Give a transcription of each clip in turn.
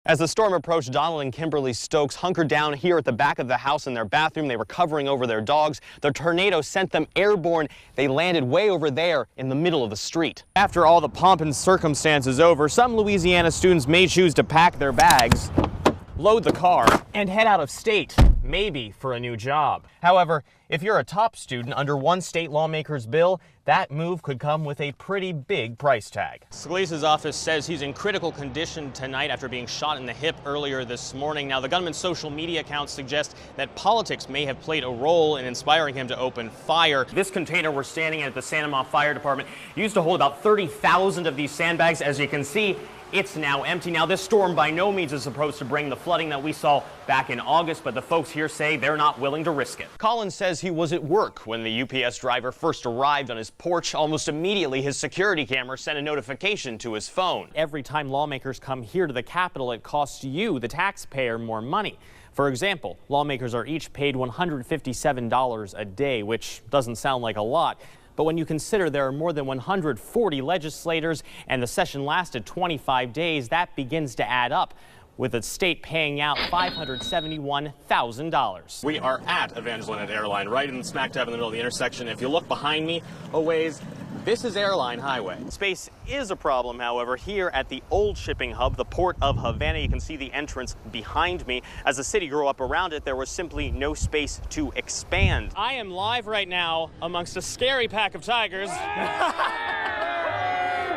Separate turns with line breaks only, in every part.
As the storm approached, Donald and Kimberly Stokes hunkered down here at the back of the house in their bathroom. They were covering over their dogs. The tornado sent them airborne. They landed way over there in the middle of the street. After all the pomp and circumstance is over, some Louisiana students may choose to pack their bags, load the car, and head out of state, maybe for a new job. However, if you're a top student under one state lawmaker's bill, that move could come with a pretty big price tag. Scalise's office says he's in critical condition tonight after being shot in the hip earlier this morning. Now, the gunman's social media accounts suggest that politics may have played a role in inspiring him to open fire. This container we're standing in at the Santa Monica Fire Department used to hold about 30,000 of these sandbags. As you can see, it's now empty. Now, this storm by no means is supposed to bring the flooding that we saw back in August, but the folks here say they're not willing to risk it. Colin says he was at work when the UPS driver first arrived on his porch. Almost immediately, his security camera sent a notification to his phone. Every time lawmakers come here to the Capitol, it costs you, the taxpayer, more money. For example, lawmakers are each paid $157 a day, which doesn't sound like a lot. But when you consider there are more than 140 legislators and the session lasted 25 days, that begins to add up, with the state paying out $571,000. We are at Evangeline Airline, right in smack dab in the middle of the intersection. If you look behind me a ways, this is Airline Highway. Space is a problem, however, here at the old shipping hub, the Port of Havana. You can see the entrance behind me. As the city grew up around it, there was simply no space to expand. I am live right now amongst a scary pack of tigers.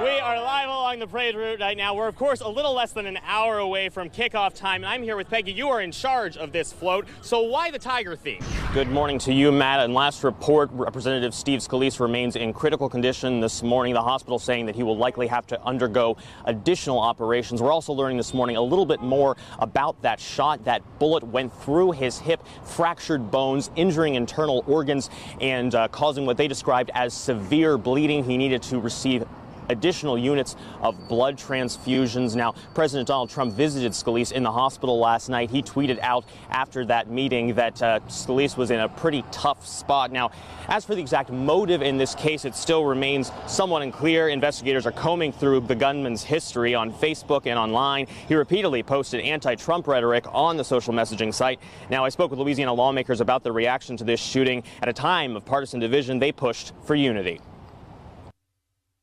We are live along the parade route right now. We're, of course, a little less than an hour away from kickoff time, and I'm here with Peggy. You are in charge of this float, so why the tiger theme? Good morning to you, Matt. And last report, Representative Steve Scalise remains in critical condition this morning. The hospital saying that he will likely have to undergo additional operations. We're also learning this morning a little bit more about that shot. That bullet went through his hip, fractured bones, injuring internal organs, and causing what they described as severe bleeding. He needed to receive additional units of blood transfusions. Now, President Donald Trump visited Scalise in the hospital last night. He tweeted out after that meeting that Scalise was in a pretty tough spot. Now, as for the exact motive in this case, it still remains somewhat unclear. Investigators are combing through the gunman's history on Facebook and online. He repeatedly posted anti-Trump rhetoric on the social messaging site. Now, I spoke with Louisiana lawmakers about the reaction to this shooting. At a time of partisan division, they pushed for unity.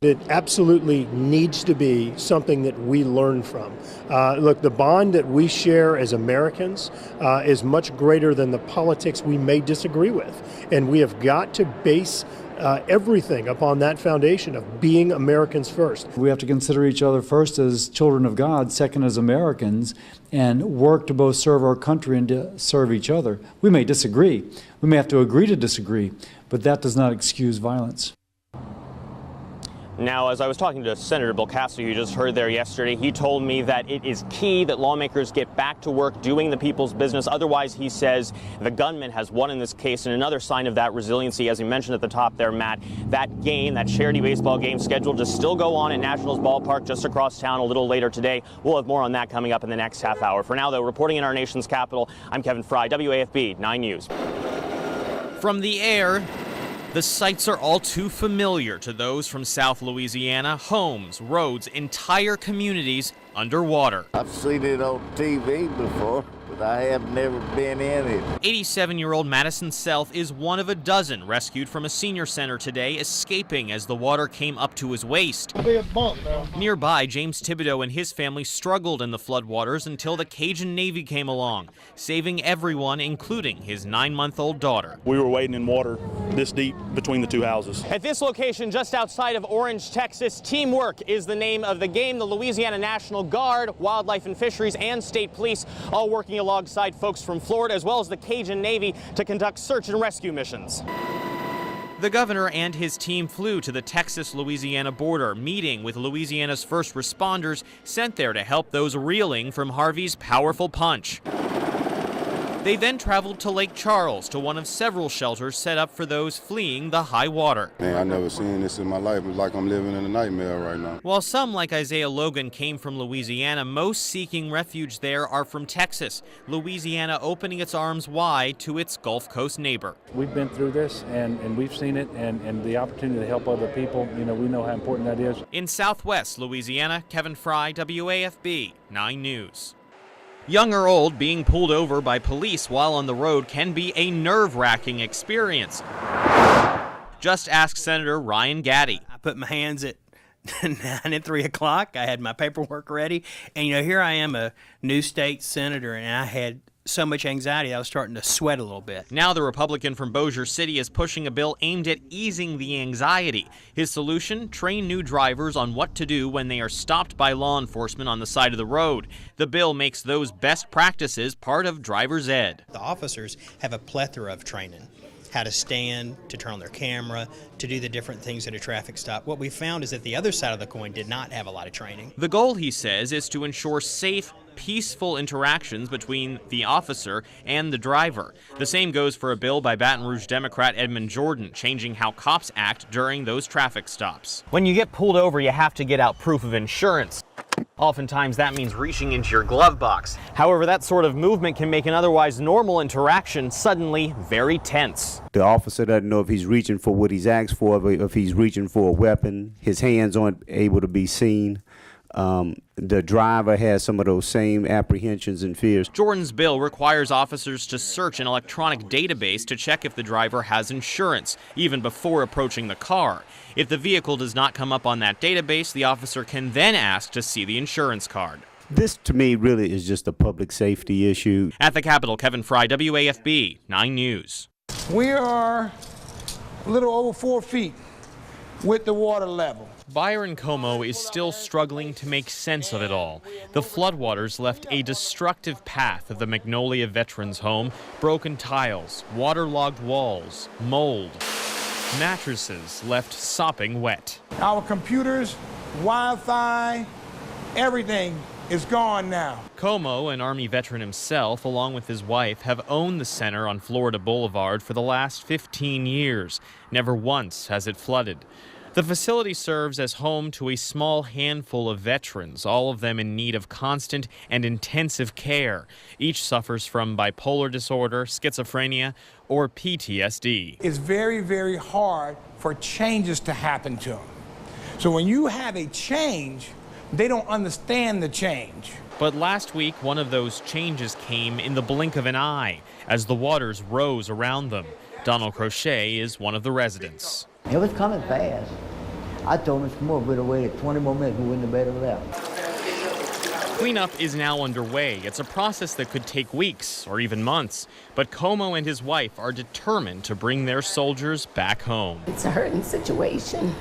It absolutely needs to be something that we learn from. Look, the bond that we share as Americans is much greater than the politics we may disagree with. And we have got to base everything upon that foundation of being Americans first.
We have to consider each other first as children of God, second as Americans, and work to both serve our country and to serve each other. We may disagree. We may have to agree to disagree, but that does not excuse violence.
Now, as I was talking to Senator Bill Cassidy, who you just heard there yesterday, he told me that it is key that lawmakers get back to work doing the people's business. Otherwise, he says, the gunman has won in this case. And another sign of that resiliency, as you mentioned at the top there, Matt, that game, that charity baseball game scheduled to still go on at Nationals Ballpark just across town a little later today. We'll have more on that coming up in the next half hour. For now, though, reporting in our nation's capital, I'm Kevin Frey, WAFB 9 News.
From the air, the sights are all too familiar to those from South Louisiana. Homes, roads, entire communities underwater.
I've seen it on TV before, but I have never been in it.
87-year-old Madison Self is one of a dozen rescued from a senior center today, escaping as the water came up to his waist. Nearby, James Thibodeau and his family struggled in the floodwaters until the Cajun Navy came along, saving everyone, including his 9-month-old daughter.
We were wading in water this deep between the two houses.
At this location just outside of Orange, Texas, teamwork is the name of the game. The Louisiana National Guard, Wildlife and Fisheries, and State Police all working alongside folks from Florida as well as the Cajun Navy to conduct search and rescue missions.
The governor and his team flew to the Texas-Louisiana border, meeting with Louisiana's first responders sent there to help those reeling from Harvey's powerful punch. They then traveled to Lake Charles, to one of several shelters set up for those fleeing the high water.
Man, I've never seen this in my life. It's like I'm living in a nightmare right now.
While some, like Isaiah Logan, came from Louisiana, most seeking refuge there are from Texas, Louisiana opening its arms wide to its Gulf Coast neighbor.
We've been through this, and we've seen it, and the opportunity to help other people, we know how important that is.
In Southwest Louisiana, Kevin Frey, WAFB 9 News. Young or old, being pulled over by police while on the road can be a nerve-wracking experience. Just ask Senator Ryan Gaddy.
I put my hands at 9 at 3 o'clock. I had my paperwork ready. And, here I am, a new state senator, and I had so much anxiety I was starting to sweat a little bit.
Now the Republican from Bossier City is pushing a bill aimed at easing the anxiety. His solution? Train new drivers on what to do when they are stopped by law enforcement on the side of the road. The bill makes those best practices part of driver's ed.
The officers have a plethora of training. How to stand, to turn on their camera, to do the different things at a traffic stop. What we found is that the other side of the coin did not have a lot of training.
The goal, he says, is to ensure safe, peaceful interactions between the officer and the driver. The same goes for a bill by Baton Rouge Democrat Edmund Jordan, changing how cops act during those traffic stops.
When you get pulled over, you have to get out proof of insurance. Oftentimes that means reaching into your glove box. However, that sort of movement can make an otherwise normal interaction suddenly very tense.
The officer doesn't know if he's reaching for what he's asked for, if he's reaching for a weapon. His hands aren't able to be seen. The driver has some of those same apprehensions and fears.
Jordan's bill requires officers to search an electronic database to check if the driver has insurance, even before approaching the car. If the vehicle does not come up on that database, the officer can then ask to see the insurance card.
This, to me, really is just a public safety issue.
At the Capitol, Kevin Frey, WAFB 9 News.
We are a little over 4 feet with the water level.
Byron Como is still struggling to make sense of it all. The floodwaters left a destructive path of the Magnolia Veterans Home, broken tiles, waterlogged walls, mold. Mattresses left sopping wet.
Our computers, Wi-Fi, everything is gone now.
Como, an Army veteran himself, along with his wife, have owned the center on Florida Boulevard for the last 15 years. Never once has it flooded. The facility serves as home to a small handful of veterans, all of them in need of constant and intensive care. Each suffers from bipolar disorder, schizophrenia, or PTSD.
It's very, very hard for changes to happen to them. So when you have a change, they don't understand the change.
But last week, one of those changes came in the blink of an eye as the waters rose around them. Donald Crochet is one of the residents.
It was coming fast. I told Mr. Moore we'd have waited 20 more minutes, we wouldn't have better left.
Cleanup is now underway. It's a process that could take weeks or even months. But Como and his wife are determined to bring their soldiers back home.
It's a hurting situation.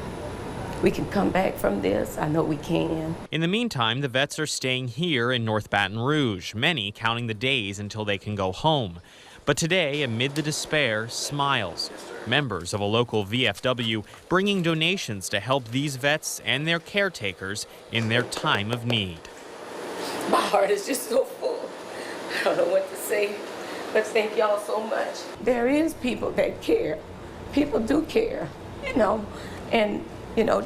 We can come back from this. I know we can.
In the meantime, the vets are staying here in North Baton Rouge, many counting the days until they can go home. But today, amid the despair, smiles. Members of a local VFW bringing donations to help these vets and their caretakers in their time of need.
My heart is just so full. I don't know what to say, but thank y'all so much. There is people that care. People do care, and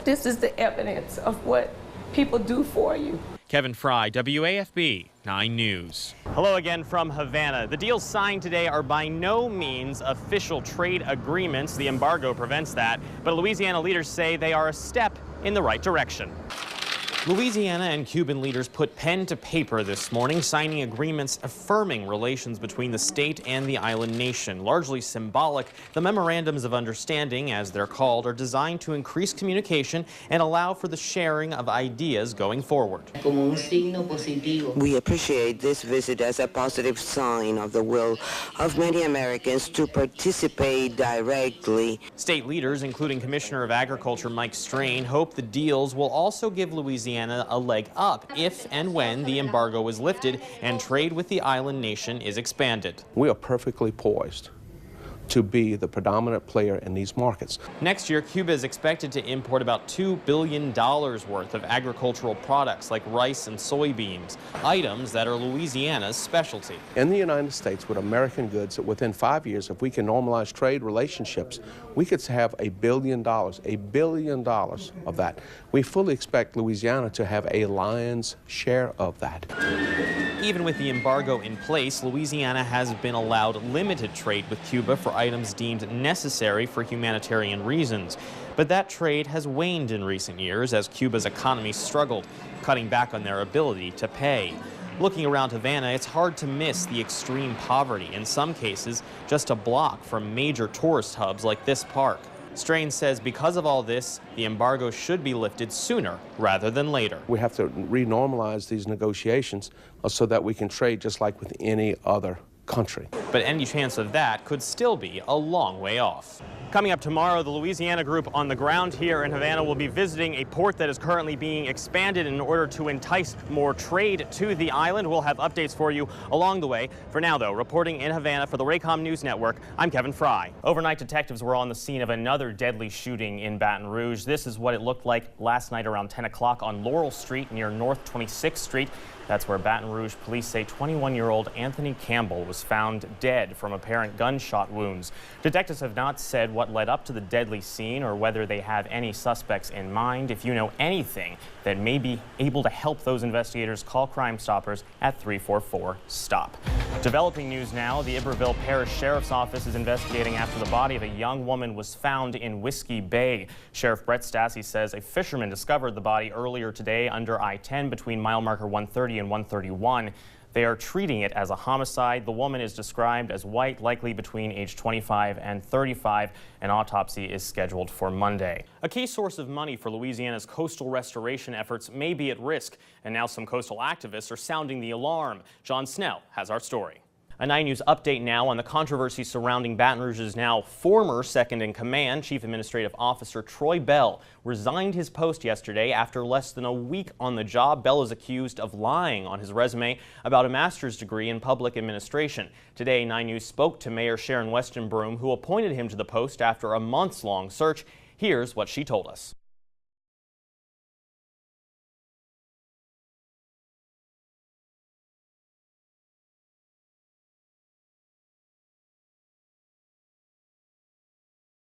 this is the evidence of what people do for you.
Kevin Frey, WAFB 9 News.
Hello again from Havana. The deals signed today are by no means official trade agreements. The embargo prevents that, but Louisiana leaders say they are a step in the right direction. Louisiana and Cuban leaders put pen to paper this morning, signing agreements affirming relations between the state and the island nation. Largely symbolic, the memorandums of understanding, as they're called, are designed to increase communication and allow for the sharing of ideas going forward.
We appreciate this visit as a positive sign of the will of many Americans to participate directly.
State leaders, including Commissioner of Agriculture Mike Strain, hope the deals will also give Louisiana a leg up if and when the embargo is lifted and trade with the island nation is expanded.
We are perfectly poised to be the predominant player in these markets.
Next year, Cuba is expected to import about $2 billion worth of agricultural products like rice and soybeans, items that are Louisiana's specialty.
In the United States, with American goods, within 5 years, if we can normalize trade relationships, we could have $1 billion of that. We fully expect Louisiana to have a lion's share of that.
Even with the embargo in place, Louisiana has been allowed limited trade with Cuba for items deemed necessary for humanitarian reasons. But that trade has waned in recent years as Cuba's economy struggled, cutting back on their ability to pay. Looking around Havana, it's hard to miss the extreme poverty, in some cases just a block from major tourist hubs like this park. Strain says because of all this, the embargo should be lifted sooner rather than later.
We have to renormalize these negotiations so that we can trade just like with any other country.
But any chance of that could still be a long way off. Coming up tomorrow, the Louisiana group on the ground here in Havana will be visiting a port that is currently being expanded in order to entice more trade to the island. We'll have updates for you along the way. For now, though, reporting in Havana for the Raycom News Network, I'm Kevin Frey. Overnight, detectives were on the scene of another deadly shooting in Baton Rouge. This is what it looked like last night around 10 o'clock on Laurel Street near North 26th Street. That's where Baton Rouge police say 21-year-old Anthony Campbell was found dead from apparent gunshot wounds. Detectives have not said what led up to the deadly scene or whether they have any suspects in mind. If you know anything that may be able to help those investigators, call Crime Stoppers at 344-STOP. Developing news now, the Iberville Parish Sheriff's Office is investigating after the body of a young woman was found in Whiskey Bay. Sheriff Brett Stassi says a fisherman discovered the body earlier today under I-10 between mile marker 130 and 131. They are treating it as a homicide. The woman is described as white, likely between age 25 and 35. An autopsy is scheduled for Monday. A key source of money for Louisiana's coastal restoration efforts may be at risk, and now some coastal activists are sounding the alarm. John Snell has our story. A 9 News update now on the controversy surrounding Baton Rouge's now former second-in-command, Chief Administrative Officer Troy Bell, resigned his post yesterday after less than a week on the job. Bell is accused of lying on his resume about a master's degree in public administration. Today, 9 News spoke to Mayor Sharon Westenbroom, who appointed him to the post after a months-long search. Here's what she told us.